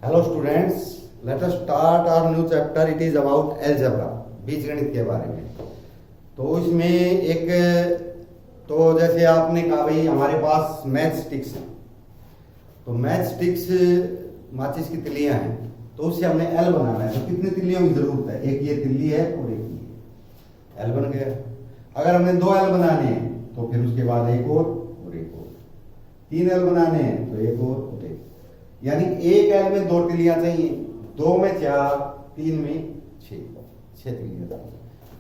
Hello students, let us start our new chapter. It is about algebra, बीजगणित के बारे में. तो इसमें एक तो जैसे आपने कहा भाई हमारे पास मैच स्टिक्स हैं, तो मैच स्टिक्स माचिस की तिल्लियां हैं, तो उससे हमने एल बनाना है. तो कितनी तिल्लियों की जरूरत है? एक ये तिल्ली है और एक ये. एल बन गया. अगर हमने दो एल बनाने हैं तो फिर उसके बाद एक और एक और. तीन एल बनाने हैं तो एक और एक. यानी एक एल में दो तिल्लियां चाहिए, दो में चार, तीन में छह तिल्लियां.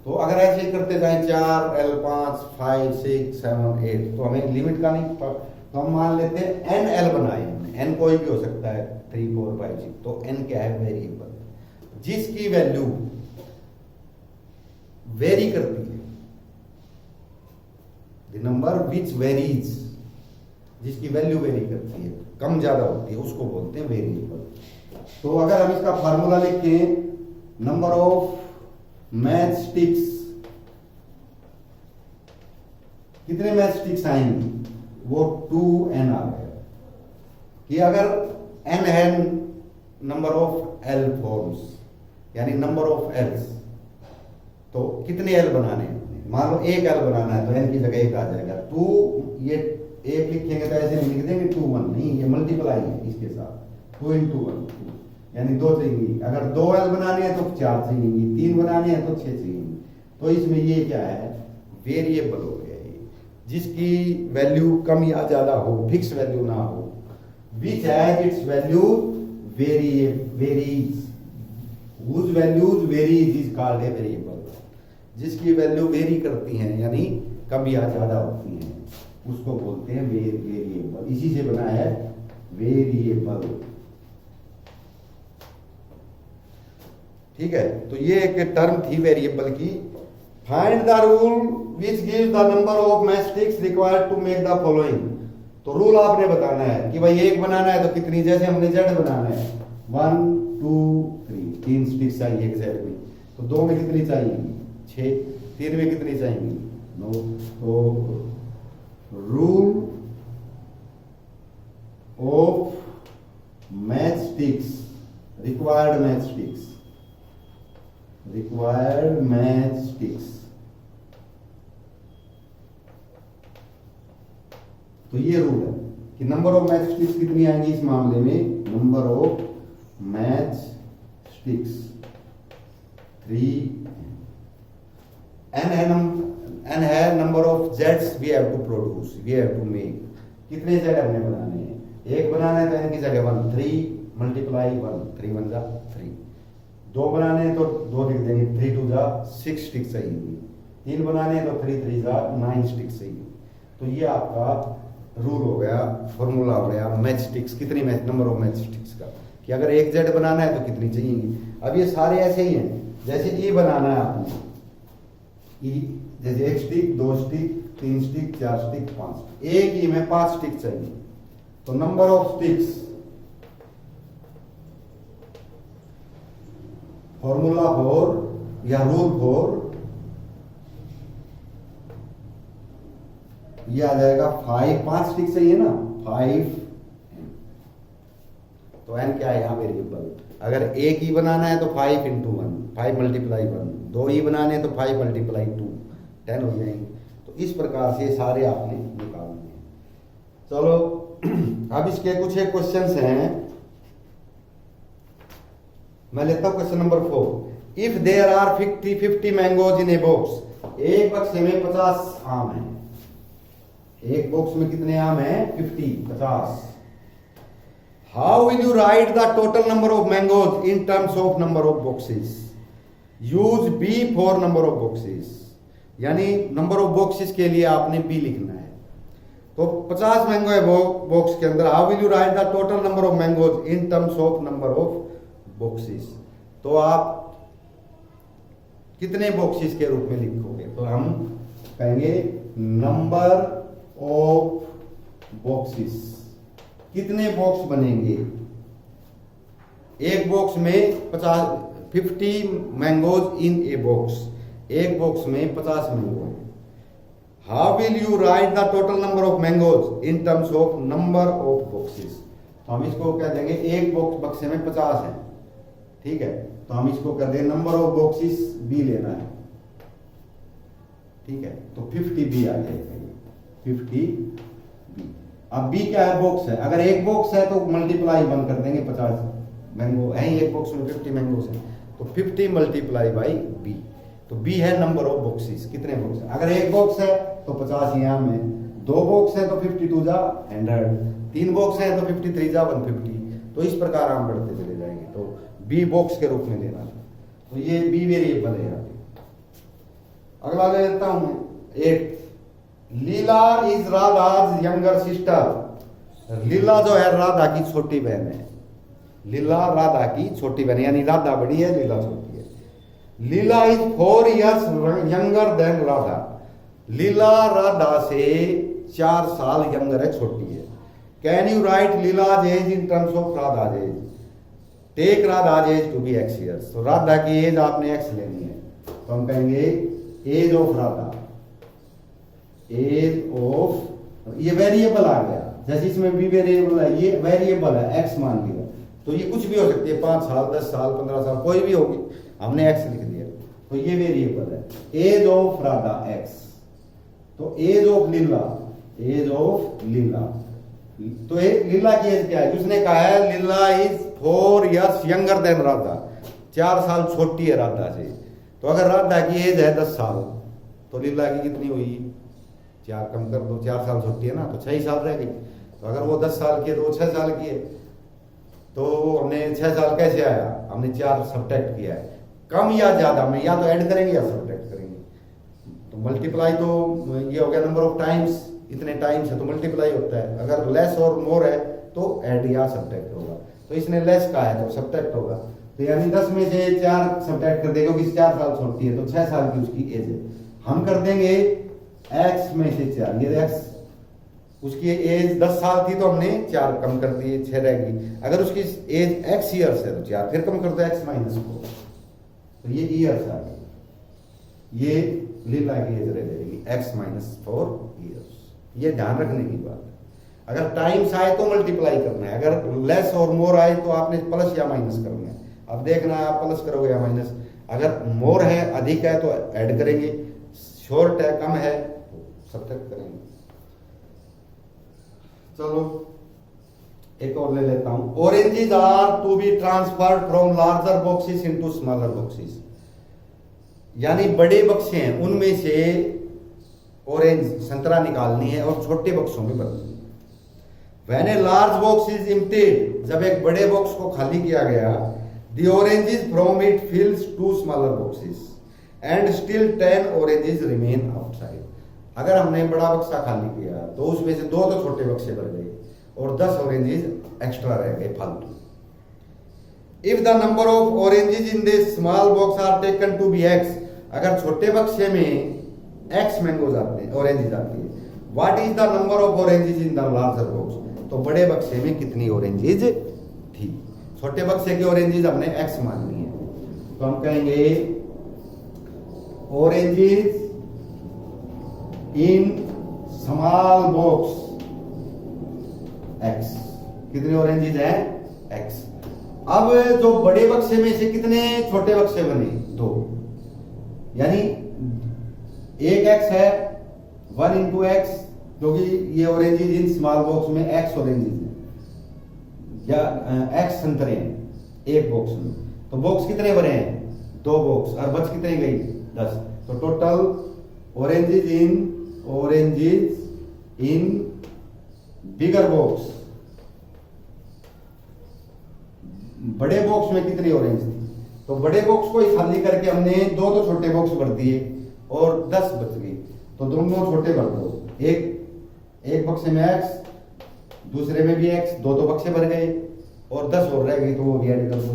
तो अगर ऐसे करते जाए 4 एल 5 5 6 7 8, तो हमें लिमिट का नहीं. तो हम मान लेते हैं एन एल बनाए हमने. एन कोई भी हो सकता है, 3 4 5 6. तो एन क्या है? वेरिएबल, जिसकी वैल्यू वेरी करती है. द नंबर विच वेरीज, जिसकी वैल्यू वेरी करती है, कम ज्यादा होती है, उसको बोलते हैं वेरिएबल. तो अगर हम इसका फार्मूला लिखें, नंबर ऑफ मैच स्टिक्स, कितने मैच स्टिक्स आएंगी? वो 2n आ गया. कि अगर n है नंबर ऑफ एल फॉर्म्स, यानी नंबर ऑफ एल्स, तो कितने एल बनाने हैं? मान लो एक एल बनाना है तो n की जगह एक आ जाएगा. 2, ये एक लिखेंगे तो ऐसे नहीं लिख देंगे 2 1, नहीं, ये मल्टीप्लाई है इसके साथ. 2 into 1 2, यानी 2 चाहिए. अगर 2 एल बनाने हैं तो 4 चाहिए, 3 बनाने हैं तो 6 चाहिए. तो इसमें ये क्या है? वेरिएबल हो गया ये, जिसकी वैल्यू कम या ज्यादा हो, फिक्स वैल्यू ना हो. Which has its value varies, whose values varies is called a variable. जिसकी वैल्यू वेरी करती हैं, यानी कम या ज्यादा होती हैं, उसको बोलते हैं वेरिएबल. इसी से बना है वेरिएबल. ठीक है, तो ये एक टर्म थी वेरिएबल की. Find the rule which gives the number of match sticks required to make the following. तो रूल आपने बताना है कि भाई एक बनाना है तो कितनी, जैसे हमने जेड बनाना है 1 2 3, 3 स्टिक्स चाहिए एक जेड में. तो 2 में कितनी चाहिए? 6. 3 में कितनी चाहिए? 9. तो rule of match sticks, required match sticks, required match sticks. तो ये रूल है कि नंबर ऑफ मैच स्टिक्स कितनी आएंगी इस मामले में? Number of match sticks 3. N है number of zeds we have to produce, we have to make. कितने जेड हमने बनाने हैं? एक बनाना है तो एन की जगह 1, 3 मल्टीप्लाई 1, 3 1 जा 3. 2 बनाने हैं तो 2 लिख देंगे, 3 2 जा 6 स्टिक्स चाहिए. 3 बनाने हैं तो 3 3 जा 9 स्टिक्स चाहिए. तो ये आपका रूल हो गया, फॉर्मूला हो गया मैच स्टिक्स. कितनी match, number of match sticks का, कि अगर एक जेड बनाना है तो कितनी चाहिए. अब ये सारे ऐसे ही हैं, जैसे ई बनाना है आपने, ई जैसे 1 स्टिक 2 स्टिक 3 स्टिक 4 स्टिक 5. एक ई में 5 स्टिक चाहिए. तो number of sticks, formula for या रूल फॉर, ये आ जाएगा 5 स्टिक चाहिए ना, 5. तो एन क्या है यहाँ? वेरिएबल. अगर एक ही बनाना है तो 5 into 1, 5 मल्टीप्लाई 1. 2 ही बनाने हैं तो 5 मल्टीप्लाई 2, 10 हो जाएंगे. तो इस प्रकार से सारे आपने निकालने हैं. चलो अब इसके कुछ एक क्वेश्चंस हैं. मैं लेता हूं question number 4. If there are 50 mangoes in a box, एक बक्से में 50 आम है. एक बॉक्स में कितने आम हैं? 50. How will you write the total number of mangoes in terms of number of boxes? Use B for number of boxes, यानी नंबर ऑफ बॉक्सेस के लिए आपने बी लिखना है. तो 50 मैंगो है बॉक्स के अंदर. How will you write the total number of mangoes in terms of number of boxes? तो आप कितने बॉक्सेस के रूप में लिखोगे? तो हम कहेंगे नंबर ऑफ बॉक्सेस. कितने बॉक्स बनेंगे? एक बॉक्स में 50 मैंगोज इन ए बॉक्स, एक बॉक्स में 50 मैंगो है. How will you write the total number of mangoes in terms of number of boxes? तो हम इसको क्या देंगे, एक बक्से में 50 है, ठीक है, तो हम इसको कर देंगे नंबर ऑफ बॉक्सेस बी लेना है, ठीक है, तो 50 बी आ जाएगा, 50 बी। अब बी क्या है, बॉक्स है, अगर एक बॉक्स है तो मल्टीप्लाई 1 कर देंगे, 50 मैंगो है, एक बॉक्स में 50 मैंगोस है, तो 50 मल्टीप्लाई बाई बी, तो बी है नंबर ऑफ बॉक्सेस, कितने बॉक्स है, अगर एक बॉक्स है तो 50 यहाँ में, 2 बॉक्स है तो 52 जा 100, 3 बॉक्स है तो 53 जा 150, तो इस प्रकार हम बढ़ते चले जाएंगे, तो बी बॉक्स के रूप में लेना, तो ये बी वेरिएबल है यहाँ पे। अगला ले लेता हूं मैं 8, लीला इज राधाज यंगर सिस्टर, लीला जो है राधा की छोटी बहन है, लीला राधा की छोटी बहन, यानी राधा बड़ी है, लीला छोटी है। Leela is 4 years younger than Radha, Leela Radha से 4 साल यंगर है, छोटी है। Can you write Leela's age in terms of Radha's age, take Radha's age to be x years, तो राधा की एज आपने x लेनी है, तो हम कहेंगे age of Radha, age of, ये वेरिएबल आ गया, जैसे इसमें भी वेरिएबल है, ये वेरिएबल है, x मान लिया, तो ये कुछ भी हो सकती है, 5 साल 10 साल 15 साल कोई भी होगी, हमने x लिख दिया, तो ये वेरिएबल है, एज ऑफ राधा x, तो age of Leela, age of Leela, तो लीला की एज क्या है, उसने कहा है Leela is 4 years younger than Radha, 4 साल छोटी है राधा से, तो अगर राधा की एज है 10 साल, तो लीला की कितनी हुई, 4 कम कर दो, 4 साल छोटी है ना, तो 6 साल रह गई, तो अगर वो 10 साल की है तो वो 6 साल की है, तो हमने 6 साल कैसे आया, हमने 4 सब्ट्रैक्ट किया है, कम या ज्यादा में या तो ऐड करेंगे या सब्ट्रैक्ट करेंगे, तो मल्टीप्लाई तो ये हो गया नंबर ऑफ टाइम्स, इतने टाइम्स है तो मल्टीप्लाई होता है, अगर लेस और मोर है तो ऐड या सब्ट्रैक्ट होगा, तो इसने लेस का है तो सब्ट्रैक्ट होगा, तो यानी 10 में से 4 सब्ट्रैक्ट कर देगा, क्योंकि 4 साल छोटी है तो 6 साल की उसकी एज है, हम कर देंगे x में से 4, ये x उसकी एज 10 साल थी तो हमने 4 कम कर दिए, 6 रहेगी, अगर उसकी एज x ईयर्स है तो 4 फिर कम कर दो x माइनस 4, तो ये ईयर्स आ गई, ये लीला की एज रह जाएगी x माइनस 4 ईयर्स, ये ध्यान रखने की बात है। अगर टाइम्स आए तो मल्टीप्लाई करना है, अगर लेस और मोर आए तो आपने प्लस या माइनस करना है, अब देखना है आप प्लस करोगे या माइनस, अगर मोर है अधिक है तो ऐड करेंगे, शॉर्ट है कम है सब्ट्रैक्ट करेंगे। चलो एक और ले लेता हूं, oranges are to be transferred from larger boxes into smaller boxes, यानी बड़े बक्से हैं उनमें से ऑरेंज संतरा निकालनी है और छोटे बक्सों में भरनी है। When a large box is emptied, जब एक बड़े बॉक्स को खाली किया गया, the oranges from it fills 2 smaller boxes and still 10 oranges remain outside. अगर हमने बड़ा बक्सा खाली किया तो उसमें से 2 तो छोटे बक्से भर गए और 10 ऑरेंजेस एक्स्ट्रा रह गए फालतू। If the number of oranges in this small box are taken to be x, अगर छोटे बक्से में x मैंगोज आते हैं, ऑरेंजेस आती है, what is the number of oranges in the larger box, तो बड़े बक्से में कितनी ऑरेंजेस थी, छोटे बक्से की ऑरेंजेस हमने x माननी है, तो हम कहेंगे oranges in small box x, कितने ऑरेंजेस हैं x। अब जो बड़े बक्से में से कितने छोटे बक्से बने, 2, यानी एक x है 1 इंटू एक्स, क्योंकि ये ऑरेंजेस इन स्मॉल बॉक्स में x ऑरेंजेस है या x संतरे हैं एक बॉक्स में, तो बॉक्स कितने भरे हैं, 2 बॉक्स, और बच कितने गई 10, तो टोटल ऑरेंजेस इन बिगर बॉक्स, बड़े बॉक्स में कितनी ऑरेंज थी, तो बड़े बॉक्स को खाली करके हमने 2 तो छोटे बॉक्स भर दिए और 10 बच गई, तो दोनों छोटे भर दो, एक बक्से में x, दूसरे में भी x, 2 तो बक्से भर गए और 10 और रह गई तो वो भी ऐड कर दो।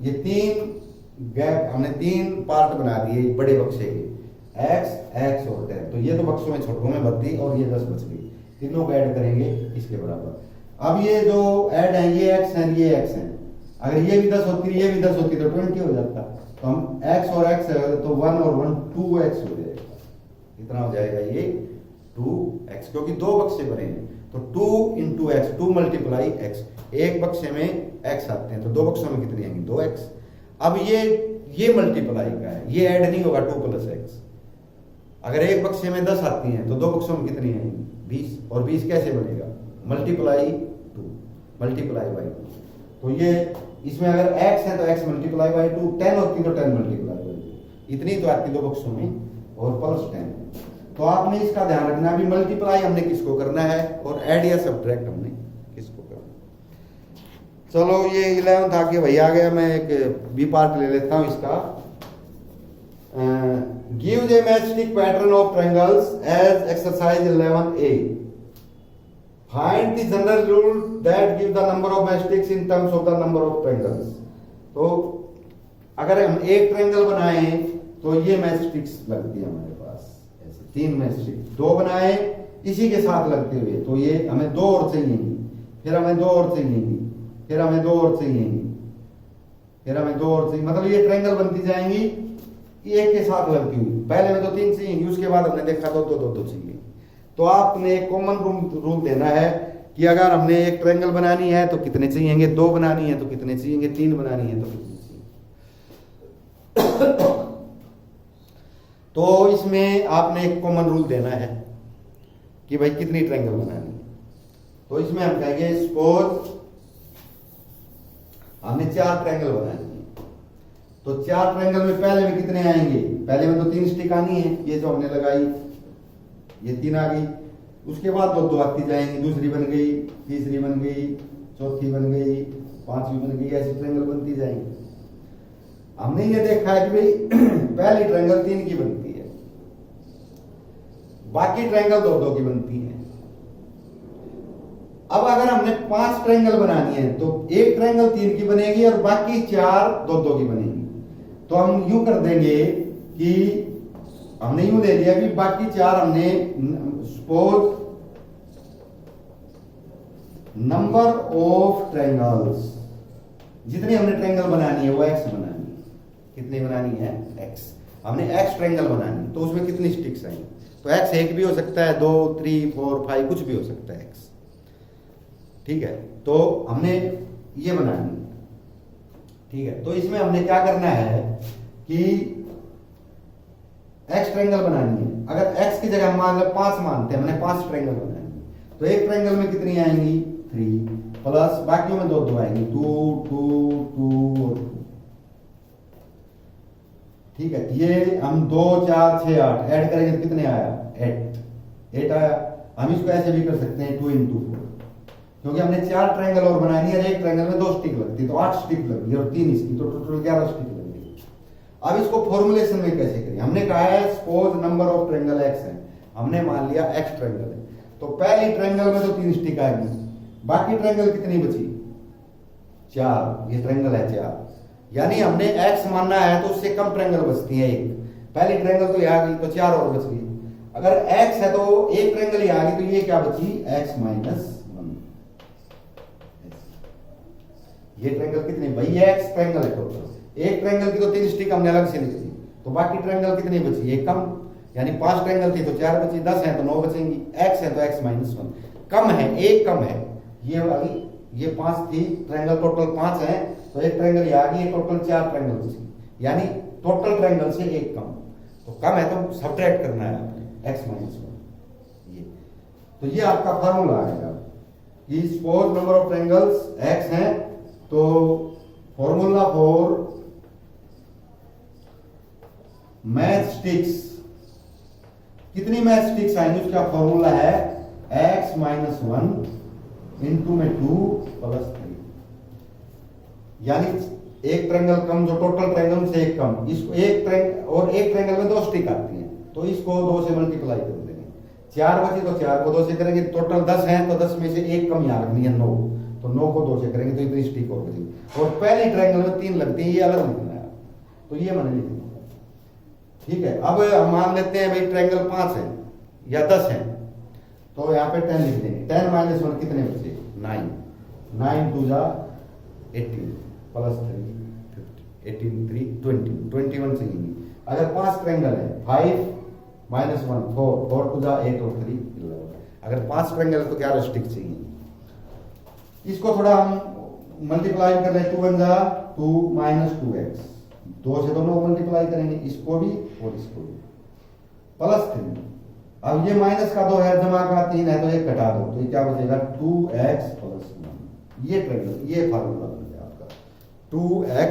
ये 3 गैप हमने 3 पार्ट बना दिए बड़े बक्से के, x और 10, तो ये तो बक्सों में छोटों में भर दी और ये 10 बच गई, तीनों को ऐड करेंगे इसके बराबर। अब ये जो ऐड है ये x है ये x है, अगर ये भी 10 होती ये भी 10 होती तो 20 हो जाता, तो हम x और x है तो 1 और 1 2x हो जाएगा, कितना हो जाएगा ये 2x, क्योंकि 2 बक्से भरे हैं, तो 2 इंटू एक्स, 2 मल्टीप्लाई एक्स, एक बक्से में एक्स आते हैं तो दो बक्सों में कितनी आएंगी 2x। अब ये मल्टीप्लाई का है, ये ऐड नहीं होगा 2 प्लस एक्स। अगर एक बक्से में 10 आती हैं तो दो बक्सों में कितनी आएंगी 20, और 20 कैसे बनेगा मल्टीप्लाई 2 मल्टीप्लाई बाई 2। तो ये इसमें अगर x है तो x मल्टीप्लाई बाई 2, 10 होती तो 10 मल्टीप्लाई बाई 2, इतनी तो आती दो बक्सों में, और प्लस 10। तो आपने इसका ध्यान रखना, अभी मल्टीप्लाई हमने किसको करना है और ऐड या सब्ट्रैक्ट हमने किसको करना है। चलो ये 11th आके वही आ गया, मैं एक बी पार्ट ले लेता हूं इसका। Give a matchstick pattern of triangles as exercise 11A। Find the general rule that give the number of matchsticks in terms of the number of triangles. तो अगर हम एक ट्रायंगल बनाए तो ये मैचस्टिक्स लगती है हमारे पास, ऐसे 3 मैचस्टिक, 2 बनाए इसी के साथ लगते हुए तो ये हमें 2 और चाहिएंगी, फिर हमें 2 और चाहिएंगी, फिर हमें 2 और चाहिएंगी, फिर हमें 2 और चाहिए, मतलब ये ट्रायंगल बनती जाएंगी एक के साथ लगती हुई। पहले में तो 3 चाहिएंगी, उसके बाद हमने देखा तो 2 चाहिए। तो आपने एक कॉमन रूल देना है कि अगर हमने एक ट्रायंगल बनानी है तो कितने चाहिएंगे, 2 बनानी है तो कितने चाहिएंगे, 3 बनानी है तो कितने चाहिए। तो इसमें आपने एक कॉमन रूल देना है कि भाई कितनी ट्रायंगल बनानी है। तो इसमें हम कहेंगे सपोज हमने 4 ट्रायंगल बनानी है, तो 4 ट्रायंगल में पहले में कितने आएंगे, पहले में तो 3 स्टिक आनी है, ये जो हमने लगाई ये 3 आ गई, उसके बाद 2 आती जाएंगी, दूसरी बन गई, तीसरी बन गई, चौथी बन गई, 5वीं बन गई, ऐसी ट्रायंगल बनती जाएंगी। हमने ये देखा है कि भाई पहली ट्रायंगल 3 की बनती है, बाकी ट्रायंगल 2 की बनती है। अब अगर हमने 5 ट्रायंगल बनानी है तो एक ट्रायंगल 3 की बनेगी और बाकी 4 2 की बनेगी। तो हम यूं कर देंगे कि हमने यूं दे दिया कि बाकी 4 हमने सपोज नंबर ऑफ ट्रायंगल्स, जितनी हमने ट्रायंगल बनानी है वो x बनानी है, कितनी बनानी है x, हमने x ट्रायंगल बनानी है तो उसमें कितनी स्टिक्स आएंगी, तो x 1 भी हो सकता है, 2 3 4 5 कुछ भी हो सकता है x, ठीक है। तो हमने ये बनानी है, ठीक है। तो इसमें हमने क्या करना है कि x ट्रायंगल बनानी है, अगर x की जगह मान लो 5 मानते हैं, हमने 5 ट्रायंगल बनानी है, तो एक ट्रायंगल में कितनी आएंगी 3 प्लस बाकियों में 2 आएंगी, 2 2 2 और 2, ठीक है। ये हम 2 4 6 8 ऐड करेंगे तो कितने आया 8 आया। हम इसको ऐसे भी कर सकते हैं 2 इंटू 4, क्योंकि हमने 4 ट्रायंगल और बनानी है, एक ट्रायंगल में 2 स्टिक लगती है तो 8 स्टिक लगी और 3 इसकी, तो टोटल 11 स्टिक लगी। अब इसको फॉर्मुलेशन में कैसे करें, हमने कहा है suppose number of triangle x है, हमने मान लिया x ट्रायंगल है, तो पहली ट्रायंगल में तो 3 स्टिक आएगी, बाकी ट्रायंगल कितनी बची 4, ये ट्रायंगल है 4, यानी हमने x मानना है तो उससे कम ट्रायंगल बचती है एक, पहली ट्रायंगल तो ये आ गई तो 4 और बच गई। अगर x है तो एक ट्रायंगल ये आ गई तो ये क्या बची x माइनस 1, ये ट्रायंगल कितनी भाई x ट्रायंगल है टोटल, एक ट्रायंगल की तो 3 स्टिक हमने अलग से लिख दी, तो बाकी ट्रायंगल कितनी बची एक कम, यानी 5 ट्रायंगल थी तो 4 बची, 10 है तो 9 बचेंगी, x है तो x माइनस 1 कम है, एक कम है, ये वाली ये 5 थी ट्रायंगल, टोटल 5 है तो एक ट्रायंगल ये आ गई, टोटल 4 ट्रायंगल बची, यानी टोटल ट्रायंगल से एक कम, तो कम है तो सब्ट्रैक्ट करना है आपने x माइनस 1, ये तो ये आपका फार्मूला आएगा कि suppose number of triangles x है, तो फॉर्मूला फॉर मैच स्टिक्स, कितनी मैच स्टिक्स आएंगी उसका फॉर्मूला है x माइनस 1 इंटू में 2 प्लस 3, यानी एक ट्रायंगल कम जो टोटल ट्रायंगल से एक कम, इसको एक ट्रायंगल और एक ट्रायंगल में 2 स्टिक आती हैं तो इसको 2 से मल्टीप्लाई कर देंगे, 4 बची तो 4 को 2 से करेंगे, टोटल 10 है तो 10 में से एक कम यहाँ रखनी है 9, तो 9 को 2 से करेंगे तो इतनी स्टिक और बचेगी, और पहली ट्रायंगल में 3 लगती है, ये अलग लिखना है, तो ये मैंने लिख दिया, ठीक है। अब हम मान लेते हैं भाई ट्रायंगल 5 है या 10 है, तो यहाँ पे 10 लिख देंगे, 10 माइनस 1 कितने बचे 9, 9 2 जा 18 प्लस 3 18 3 20 21 चाहिए। अगर 5 ट्रायंगल है 5 माइनस 1 4 4 2 जा 8 और 3 11, अगर 5 ट्रायंगल है तो 11 स्टिक चाहिए। इसको थोड़ा हम मल्टीप्लाई कर लें, 2 × 2 - 2x, 2 से दोनों मल्टीप्लाई करेंगे, इसको भी और इसको भी, +3। अब ये माइनस का 2 है, जमा का 3 है, तो ये घटा दो, तो ये क्या बचेगा 2x + 1। ये ट्रायंगल, ये फार्मूला बन गया आपका 2x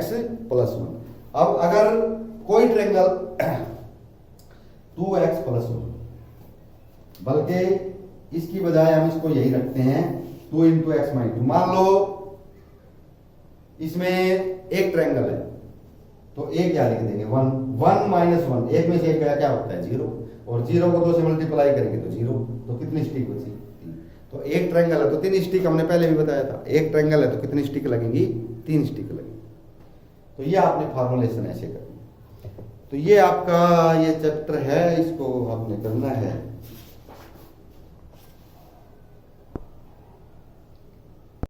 + 1। अब अगर कोई ट्रायंगल 2x + 1, बल्कि इसकी बजाय हम इसको यही रखते हैं 2 × x - 2। मान लो इसमें एक ट्रायंगल है, तो एक क्या लिख देंगे 1 - 1, एक में से एक क्या होता है 0, और 0 को 2 से मल्टीप्लाई करेंगे तो 0, तो कितनी स्टिक बची 3। तो एक ट्रायंगल है तो 3 स्टिक, हमने पहले भी बताया था, एक ट्रायंगल है तो कितनी स्टिक लगेंगी 3 स्टिक लगेंगी। तो ये आपने फार्मूलेशन ऐसे करनी। तो ये आपका ये चैप्टर है, इसको आपने करना है।